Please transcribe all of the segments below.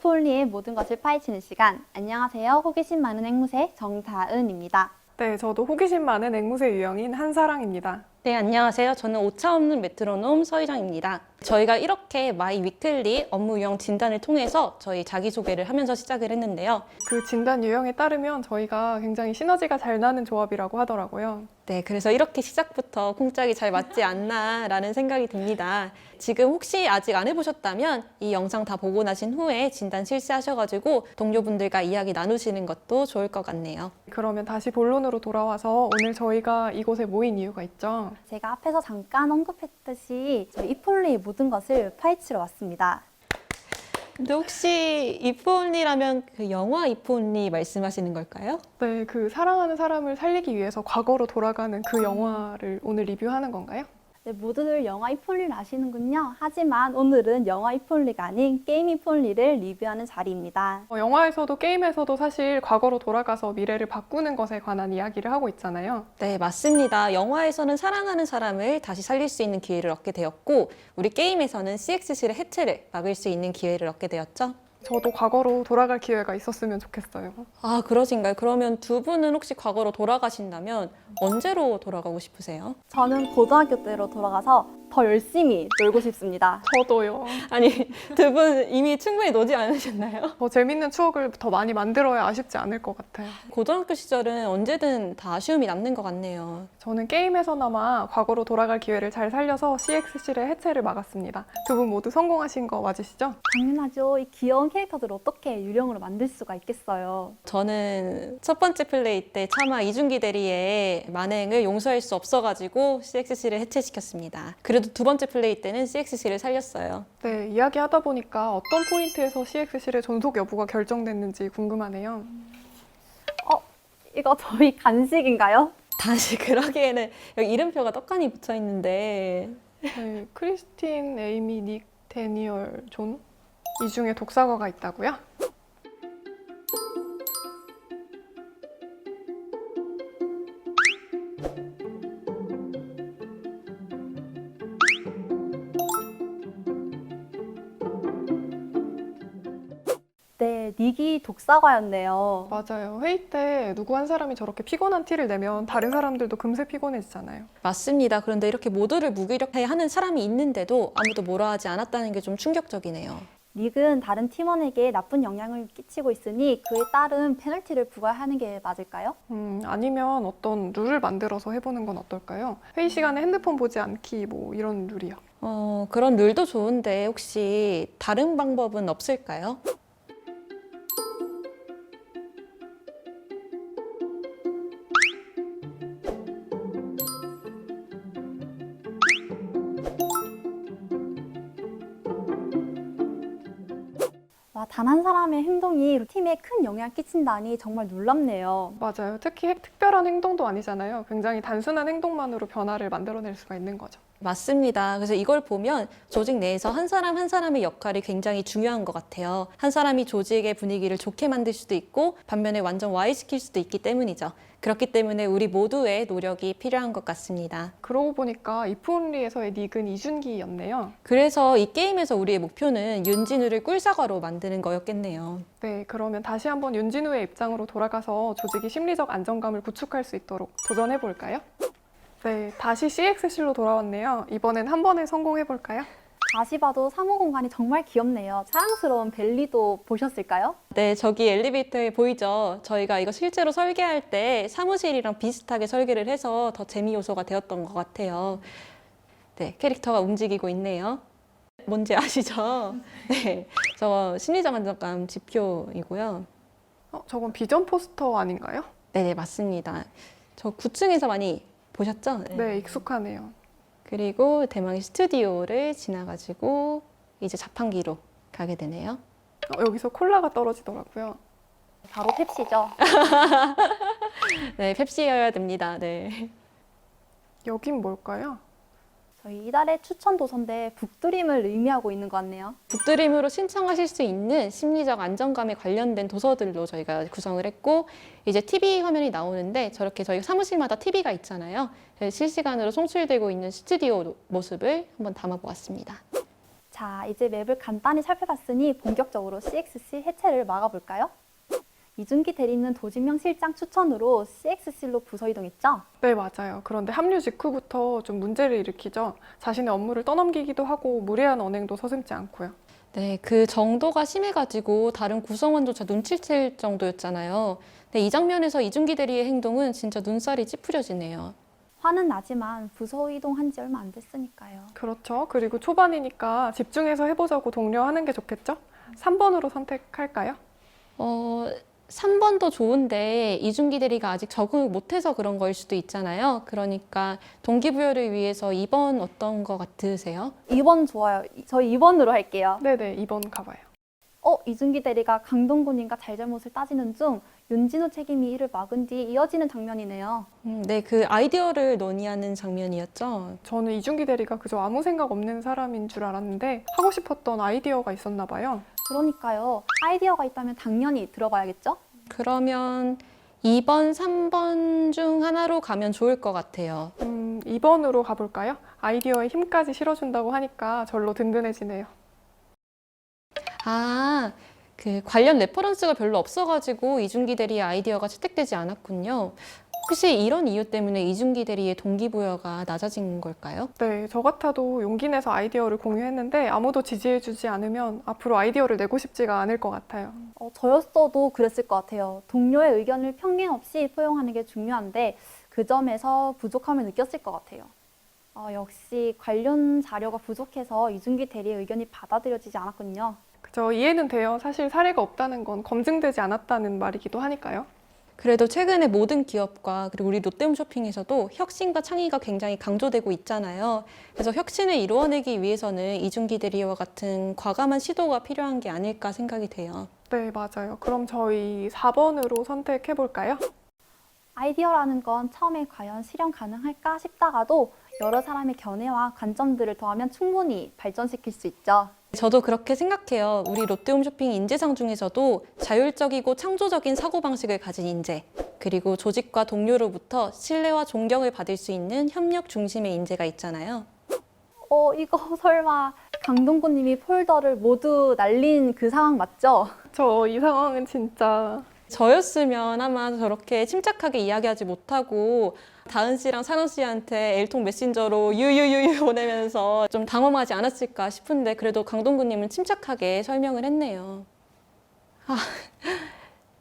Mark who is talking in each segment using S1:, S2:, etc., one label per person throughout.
S1: 이프올리의 모든 것을 파헤치는 시간. 안녕하세요. 호기심 많은 앵무새 정다은입니다.
S2: 네, 저도 호기심 많은 앵무새 유형인 한사랑입니다.
S3: 네, 안녕하세요. 저는 오차 없는 메트로놈 서희정입니다. 저희가 이렇게 마이 위클리 업무 유형 진단을 통해서 저희 자기소개를 하면서 시작을 했는데요.
S2: 그 진단 유형에 따르면 저희가 굉장히 시너지가 잘 나는 조합이라고 하더라고요.
S3: 네, 그래서 이렇게 시작부터 콩짝이 잘 맞지 않나라는 생각이 듭니다. 지금 혹시 아직 안 해보셨다면 이 영상 다 보고 나신 후에 진단 실시하셔가지고 동료분들과 이야기 나누시는 것도 좋을 것 같네요.
S2: 그러면 다시 본론으로 돌아와서 오늘 저희가 이곳에 모인 이유가 있죠.
S1: 제가 앞에서 잠깐 언급했듯이 저희 이프올리의 모든 것을 파헤치러 왔습니다.
S3: 근데 혹시 이프온리라면 그 영화 이프온리 말씀하시는 걸까요?
S2: 네, 그 사랑하는 사람을 살리기 위해서 과거로 돌아가는 그 영화를 오늘 리뷰하는 건가요?
S1: 네, 모두들 영화 이프올리를 아시는군요. 하지만 오늘은 영화 이프올리가 아닌 게임 이프올리를 리뷰하는 자리입니다.
S2: 영화에서도 게임에서도 사실 과거로 돌아가서 미래를 바꾸는 것에 관한 이야기를 하고 있잖아요.
S3: 네, 맞습니다. 영화에서는 사랑하는 사람을 다시 살릴 수 있는 기회를 얻게 되었고 우리 게임에서는 CXC의 해체를 막을 수 있는 기회를 얻게 되었죠.
S2: 저도 과거로 돌아갈 기회가 있었으면 좋겠어요.
S3: 아, 그러신가요? 그러면 두 분은 혹시 과거로 돌아가신다면 언제로 돌아가고 싶으세요?
S1: 저는 고등학교 때로 돌아가서 더 열심히 놀고 싶습니다.
S2: 저도요.
S3: 아니, 두 분 이미 충분히 노지 않으셨나요?
S2: 더 재밌는 추억을 더 많이 만들어야 아쉽지 않을 것 같아요.
S3: 고등학교 시절은 언제든 다 아쉬움이 남는 것 같네요.
S2: 저는 게임에서나마 과거로 돌아갈 기회를 잘 살려서 CXC의 해체를 막았습니다. 두 분 모두 성공하신 거 맞으시죠?
S1: 당연하죠. 이 귀여운 캐릭터들을 어떻게 유령으로 만들 수가 있겠어요.
S3: 저는 첫 번째 플레이 때 차마 이중기 대리의 만행을 용서할 수 없어가지고 CXC를 해체시켰습니다. 그래도 두 번째 플레이 때는 CXC를 살렸어요.
S2: 네, 이야기하다 보니까 어떤 포인트에서 CXC의 존속 여부가 결정됐는지 궁금하네요.
S1: 이거 저희 간식인가요?
S3: 다시 그러기에는 여기 이름표가 떡하니 붙어 있는데
S2: 네, 크리스틴, 에이미, 닉, 데니얼, 존? 이 중에 독사과가 있다고요?
S1: 네, 닉이 독사과였네요.
S2: 맞아요. 회의 때 누구 한 사람이 저렇게 피곤한 티를 내면 다른 사람들도 금세 피곤해지잖아요.
S3: 맞습니다. 그런데 이렇게 모두를 무기력해 하는 사람이 있는데도 아무도 뭐라 하지 않았다는 게 좀 충격적이네요.
S1: 닉은 다른 팀원에게 나쁜 영향을 끼치고 있으니 그에 따른 페널티를 부과하는 게 맞을까요?
S2: 아니면 어떤 룰을 만들어서 해보는 건 어떨까요? 회의 시간에 핸드폰 보지 않기 뭐 이런 룰이요.
S3: 그런 룰도 좋은데 혹시 다른 방법은 없을까요?
S1: 와, 단 한 사람의 행동이 팀에 큰 영향을 끼친다니 정말 놀랍네요.
S2: 맞아요. 특히 특별한 행동도 아니잖아요. 굉장히 단순한 행동만으로 변화를 만들어낼 수가 있는 거죠.
S3: 맞습니다. 그래서 이걸 보면 조직 내에서 한 사람 한 사람의 역할이 굉장히 중요한 것 같아요. 한 사람이 조직의 분위기를 좋게 만들 수도 있고 반면에 완전 와해시킬 수도 있기 때문이죠. 그렇기 때문에 우리 모두의 노력이 필요한 것 같습니다.
S2: 그러고 보니까 이프온리에서의 닉은 이준기였네요.
S3: 그래서 이 게임에서 우리의 목표는 윤진우를 꿀사과로 만드는 거였겠네요.
S2: 네, 그러면 다시 한번 윤진우의 입장으로 돌아가서 조직이 심리적 안정감을 구축할 수 있도록 도전해 볼까요? 네, 다시 CXC로 돌아왔네요. 이번엔 한 번에 성공해 볼까요?
S1: 다시 봐도 상호 공간이 정말 귀엽네요. 사랑스러운 벨리도 보셨을까요?
S3: 네, 저기 엘리베이터에 보이죠? 저희가 이거 실제로 설계할 때 사무실이랑 비슷하게 설계를 해서 더 재미 요소가 되었던 것 같아요. 네, 캐릭터가 움직이고 있네요. 뭔지 아시죠? 네, 저 심리적 안정감 지표이고요.
S2: 저건 비전 포스터 아닌가요?
S3: 네, 맞습니다. 저 9층에서 많이 보셨죠?
S2: 네, 익숙하네요.
S3: 그리고 대망의 스튜디오를 지나가지고 이제 자판기로 가게 되네요.
S2: 여기서 콜라가 떨어지더라고요.
S1: 바로 펩시죠.
S3: 네, 펩시여야 됩니다. 네.
S2: 여긴 뭘까요?
S1: 저희 이달의 추천 도서인데 북드림을 의미하고 있는 것 같네요.
S3: 북드림으로 신청하실 수 있는 심리적 안정감에 관련된 도서들로 저희가 구성을 했고 이제 TV 화면이 나오는데 저렇게 저희 사무실마다 TV가 있잖아요. 실시간으로 송출되고 있는 스튜디오 모습을 한번 담아보았습니다.
S1: 자, 자, 이제 맵을 간단히 살펴봤으니 본격적으로 CXC 해체를 막아볼까요? 이준기 대리는 도진명 실장 추천으로 CXC로 부서 이동했죠?
S2: 네, 맞아요. 그런데 합류 직후부터 좀 문제를 일으키죠. 자신의 업무를 떠넘기기도 하고 무례한 언행도 서슴지 않고요.
S3: 네, 그 정도가 심해가지고 다른 구성원조차 눈치챌 정도였잖아요. 근데 이 장면에서 이준기 대리의 행동은 진짜 눈살이 찌푸려지네요.
S1: 화는 나지만 부서 이동한 지 얼마 안 됐으니까요.
S2: 그렇죠. 그리고 초반이니까 집중해서 해보자고 독려하는 게 좋겠죠? 3번으로 선택할까요?
S3: 3번도 좋은데 이준기 대리가 아직 적응을 못해서 그런 거일 수도 있잖아요. 그러니까 동기부여를 위해서 2번 어떤 거 같으세요?
S1: 2번 좋아요. 저희 2번으로 할게요.
S2: 네네, 2번 가봐요.
S1: 이준기 대리가 강동군님과 잘잘못을 따지는 중 윤진호 책임이 이를 막은 뒤 이어지는 장면이네요.
S3: 네, 그 아이디어를 논의하는 장면이었죠.
S2: 저는 이준기 대리가 그저 아무 생각 없는 사람인 줄 알았는데 하고 싶었던 아이디어가 있었나 봐요.
S1: 그러니까요. 아이디어가 있다면 당연히 들어봐야겠죠?
S3: 그러면 2번, 3번 중 하나로 가면 좋을 것 같아요.
S2: 2번으로 가볼까요? 아이디어에 힘까지 실어준다고 하니까 절로 든든해지네요.
S3: 그 관련 레퍼런스가 별로 없어가지고 이준기 대리의 아이디어가 채택되지 않았군요. 혹시 이런 이유 때문에 이준기 대리의 동기부여가 낮아진 걸까요?
S2: 네, 저 같아도 용기 내서 아이디어를 공유했는데 아무도 지지해주지 않으면 앞으로 아이디어를 내고 싶지가 않을 것 같아요.
S1: 저였어도 그랬을 것 같아요. 동료의 의견을 편견 없이 포용하는 게 중요한데 그 점에서 부족함을 느꼈을 것 같아요. 역시 관련 자료가 부족해서 이준기 대리의 의견이 받아들여지지 않았군요.
S2: 그저 이해는 돼요. 사실 사례가 없다는 건 검증되지 않았다는 말이기도 하니까요.
S3: 그래도 최근에 모든 기업과 그리고 우리 롯데홈쇼핑에서도 혁신과 창의가 굉장히 강조되고 있잖아요. 그래서 혁신을 이루어내기 위해서는 이준기 대리와 같은 과감한 시도가 필요한 게 아닐까 생각이 돼요.
S2: 네, 맞아요. 그럼 저희 4번으로 선택해볼까요?
S1: 아이디어라는 건 처음에 과연 실현 가능할까 싶다가도 여러 사람의 견해와 관점들을 더하면 충분히 발전시킬 수 있죠.
S3: 저도 그렇게 생각해요. 우리 롯데홈쇼핑 인재상 중에서도 자율적이고 창조적인 사고방식을 가진 인재, 그리고 조직과 동료로부터 신뢰와 존경을 받을 수 있는 협력 중심의 인재가 있잖아요.
S1: 이거 설마 강동구님이 폴더를 모두 날린 그 상황 맞죠?
S2: 저 이 상황은 진짜
S3: 저였으면 아마 저렇게 침착하게 이야기하지 못하고 다은 씨랑 산호 씨한테 L통 메신저로 유유유유 보내면서 좀 당황하지 않았을까 싶은데 그래도 강동구님은 침착하게 설명을 했네요.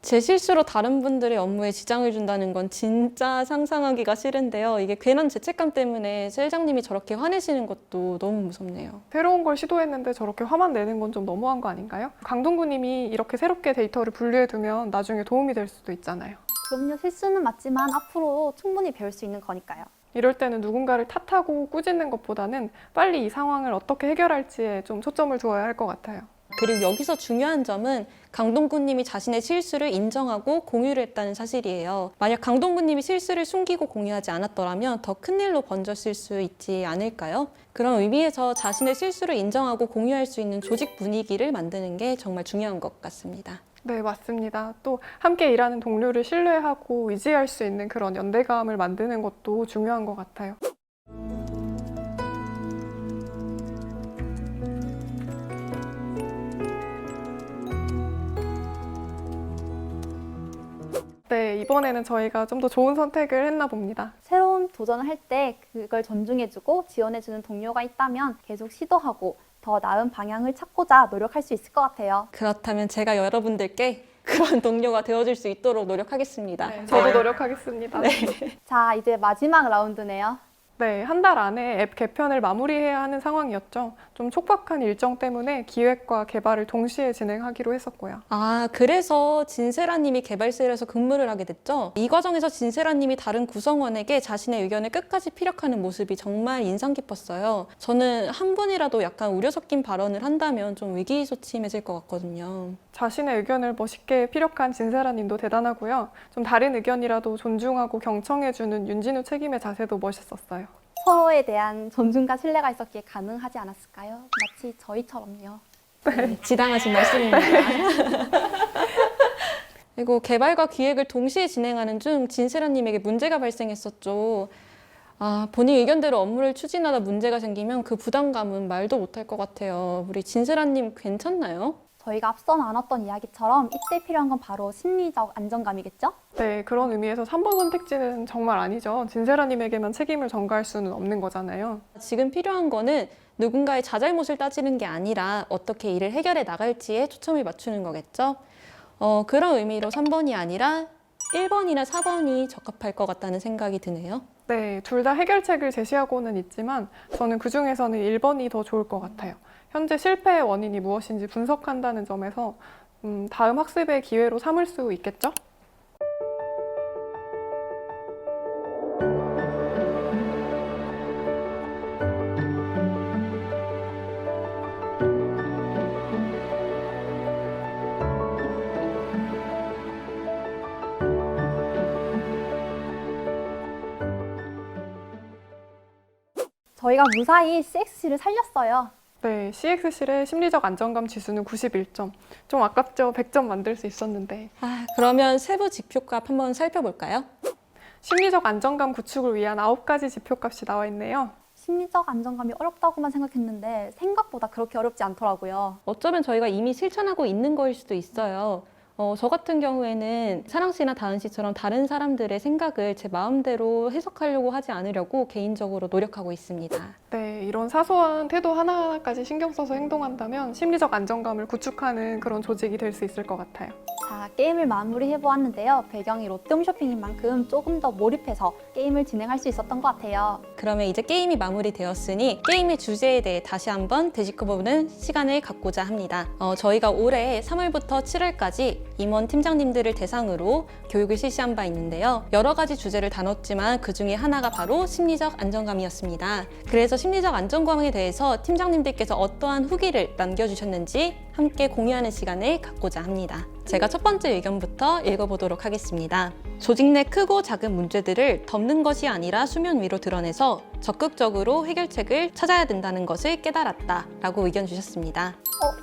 S3: 제 실수로 다른 분들의 업무에 지장을 준다는 건 진짜 상상하기가 싫은데요. 이게 괜한 죄책감 때문에 실장님이 저렇게 화내시는 것도 너무 무섭네요.
S2: 새로운 걸 시도했는데 저렇게 화만 내는 건 좀 너무한 거 아닌가요? 강동구님이 이렇게 새롭게 데이터를 분류해두면 나중에 도움이 될 수도 있잖아요.
S1: 그럼요, 실수는 맞지만 앞으로 충분히 배울 수 있는 거니까요.
S2: 이럴 때는 누군가를 탓하고 꾸짖는 것보다는 빨리 이 상황을 어떻게 해결할지에 좀 초점을 두어야 할 것 같아요.
S3: 그리고 여기서 중요한 점은 강동구님이 자신의 실수를 인정하고 공유를 했다는 사실이에요. 만약 강동구님이 실수를 숨기고 공유하지 않았더라면 더 큰 일로 번졌을 수 있지 않을까요? 그런 의미에서 자신의 실수를 인정하고 공유할 수 있는 조직 분위기를 만드는 게 정말 중요한 것 같습니다.
S2: 네, 맞습니다. 또 함께 일하는 동료를 신뢰하고 의지할 수 있는 그런 연대감을 만드는 것도 중요한 것 같아요. 네, 이번에는 저희가 좀 더 좋은 선택을 했나 봅니다.
S1: 새로운 도전을 할 때 그걸 존중해주고 지원해주는 동료가 있다면 계속 시도하고 더 나은 방향을 찾고자 노력할 수 있을 것 같아요.
S3: 그렇다면 제가 여러분들께 그런 동료가 되어줄 수 있도록 노력하겠습니다.
S2: 네, 저도 노력하겠습니다.
S1: 자, 이제 마지막 라운드네요.
S2: 네, 한 달 안에 앱 개편을 마무리해야 하는 상황이었죠. 좀 촉박한 일정 때문에 기획과 개발을 동시에 진행하기로 했었고요.
S3: 그래서 진세라님이 개발셀에서 근무를 하게 됐죠? 이 과정에서 진세라님이 다른 구성원에게 자신의 의견을 끝까지 피력하는 모습이 정말 인상 깊었어요. 저는 한 분이라도 약간 우려 섞인 발언을 한다면 좀 위기소침해질 것 같거든요.
S2: 자신의 의견을 멋있게 피력한 진세라님도 대단하고요. 좀 다른 의견이라도 존중하고 경청해주는 윤진우 책임의 자세도 멋있었어요.
S1: 서로에 대한 존중과 신뢰가 있었기에 가능하지 않았을까요? 마치 저희처럼요.
S3: 네, 지당하신 말씀입니다. 그리고 개발과 기획을 동시에 진행하는 중 진세라님에게 문제가 발생했었죠. 본인 의견대로 업무를 추진하다 문제가 생기면 그 부담감은 말도 못할 것 같아요. 우리 진슬아님 괜찮나요?
S1: 저희가 앞서 나눴던 이야기처럼 이때 필요한 건 바로 심리적 안정감이겠죠?
S2: 네, 그런 의미에서 3번 선택지는 정말 아니죠. 진세라님에게만 책임을 전가할 수는 없는 거잖아요.
S3: 지금 필요한 거는 누군가의 자잘못을 따지는 게 아니라 어떻게 이를 해결해 나갈지에 초점을 맞추는 거겠죠? 그런 의미로 3번이 아니라 1번이나 4번이 적합할 것 같다는 생각이 드네요.
S2: 네, 둘 다 해결책을 제시하고는 있지만 저는 그중에서는 1번이 더 좋을 것 같아요. 현재 실패의 원인이 무엇인지 분석한다는 점에서 다음 학습의 기회로 삼을 수 있겠죠?
S1: 저희가 무사히 CXC를 살렸어요.
S2: 네, CX실의 심리적 안정감 지수는 91점. 좀 아깝죠? 100점 만들 수 있었는데.
S3: 그러면 세부 지표값 한번 살펴볼까요?
S2: 심리적 안정감 구축을 위한 9가지 지표값이 나와 있네요.
S1: 심리적 안정감이 어렵다고만 생각했는데 생각보다 그렇게 어렵지 않더라고요.
S3: 어쩌면 저희가 이미 실천하고 있는 거일 수도 있어요. 저 같은 경우에는 사랑 씨나 다은 씨처럼 다른 사람들의 생각을 제 마음대로 해석하려고 하지 않으려고 개인적으로 노력하고 있습니다.
S2: 네, 이런 사소한 태도 하나하나까지 신경 써서 행동한다면 심리적 안정감을 구축하는 그런 조직이 될 수 있을 것 같아요.
S1: 자, 게임을 마무리해 보았는데요. 배경이 롯데홈쇼핑인 만큼 조금 더 몰입해서 게임을 진행할 수 있었던 것 같아요.
S3: 그러면 이제 게임이 마무리되었으니 게임의 주제에 대해 다시 한번 되짚어보는 시간을 갖고자 합니다. 저희가 올해 3월부터 7월까지 임원 팀장님들을 대상으로 교육을 실시한 바 있는데요. 여러 가지 주제를 다뤘지만 그 중에 하나가 바로 심리적 안정감이었습니다. 그래서 심리적 안정감에 대해서 팀장님들께서 어떠한 후기를 남겨주셨는지 함께 공유하는 시간을 갖고자 합니다. 제가 첫 번째 의견부터 읽어보도록 하겠습니다. 조직 내 크고 작은 문제들을 덮는 것이 아니라 수면 위로 드러내서 적극적으로 해결책을 찾아야 된다는 것을 깨달았다 라고 의견 주셨습니다.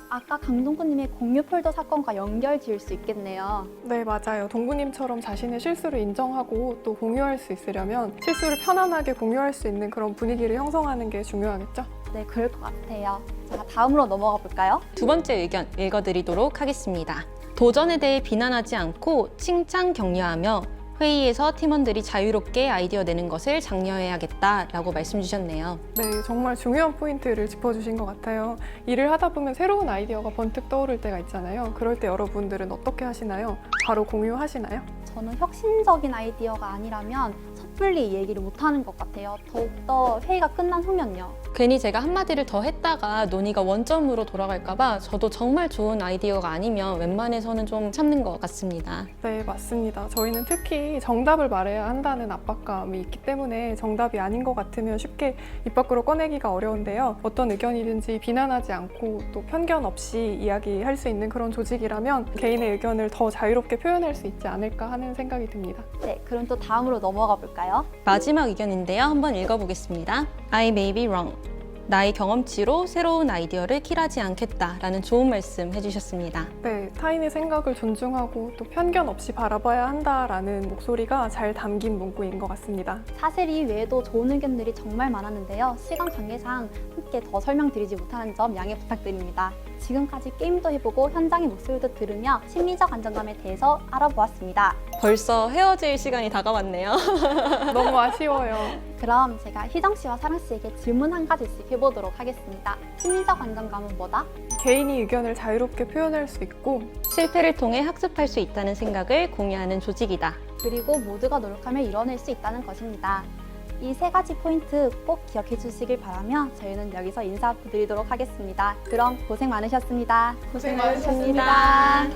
S1: 아까 강동구님의 공유 폴더 사건과 연결 지을 수 있겠네요.
S2: 네, 맞아요. 동구님처럼 자신의 실수를 인정하고 또 공유할 수 있으려면 실수를 편안하게 공유할 수 있는 그런 분위기를 형성하는 게 중요하겠죠?
S1: 네, 그럴 것 같아요. 자, 다음으로 넘어가 볼까요?
S3: 두 번째 의견 읽어드리도록 하겠습니다. 도전에 대해 비난하지 않고 칭찬 격려하며 회의에서 팀원들이 자유롭게 아이디어 내는 것을 장려해야겠다라고 말씀 주셨네요.
S2: 네, 정말 중요한 포인트를 짚어주신 것 같아요. 일을 하다 보면 새로운 아이디어가 번뜩 떠오를 때가 있잖아요. 그럴 때 여러분들은 어떻게 하시나요? 바로 공유하시나요?
S1: 저는 혁신적인 아이디어가 아니라면 섣불리 이 얘기를 못하는 것 같아요. 더욱더 회의가 끝난 후면요.
S3: 괜히 제가 한마디를 더 했다가 논의가 원점으로 돌아갈까봐 저도 정말 좋은 아이디어가 아니면 웬만해서는 좀 참는 것 같습니다.
S2: 네, 맞습니다. 저희는 특히 정답을 말해야 한다는 압박감이 있기 때문에 정답이 아닌 것 같으면 쉽게 입 밖으로 꺼내기가 어려운데요. 어떤 의견이든지 비난하지 않고 또 편견 없이 이야기할 수 있는 그런 조직이라면 개인의 의견을 더 자유롭게 표현할 수 있지 않을까 하는 생각이 듭니다.
S1: 네, 그럼 또 다음으로 넘어가 볼까요?
S3: 마지막 의견인데요. 한번 읽어보겠습니다. I may be wrong. 나의 경험치로 새로운 아이디어를 킬하지 않겠다라는 좋은 말씀 해주셨습니다.
S2: 네, 타인의 생각을 존중하고 또 편견 없이 바라봐야 한다라는 목소리가 잘 담긴 문구인 것 같습니다.
S1: 사실 이 외에도 좋은 의견들이 정말 많았는데요. 시간 관계상 함께 더 설명드리지 못하는 점 양해 부탁드립니다. 지금까지 게임도 해보고 현장의 목소리도 들으며 심리적 안정감에 대해서 알아보았습니다.
S3: 벌써 헤어질 시간이 다가왔네요.
S2: 너무 아쉬워요.
S1: 그럼 제가 희정 씨와 사랑 씨에게 질문 한 가지씩 해보도록 하겠습니다. 심리적 안정감은 뭐다?
S2: 개인이 의견을 자유롭게 표현할 수 있고
S3: 실패를 통해 학습할 수 있다는 생각을 공유하는 조직이다.
S1: 그리고 모두가 노력하며 이뤄낼 수 있다는 것입니다. 이 세 가지 포인트 꼭 기억해 주시길 바라며 저희는 여기서 인사드리도록 하겠습니다. 그럼 고생 많으셨습니다.
S2: 고생
S1: 많으셨습니다.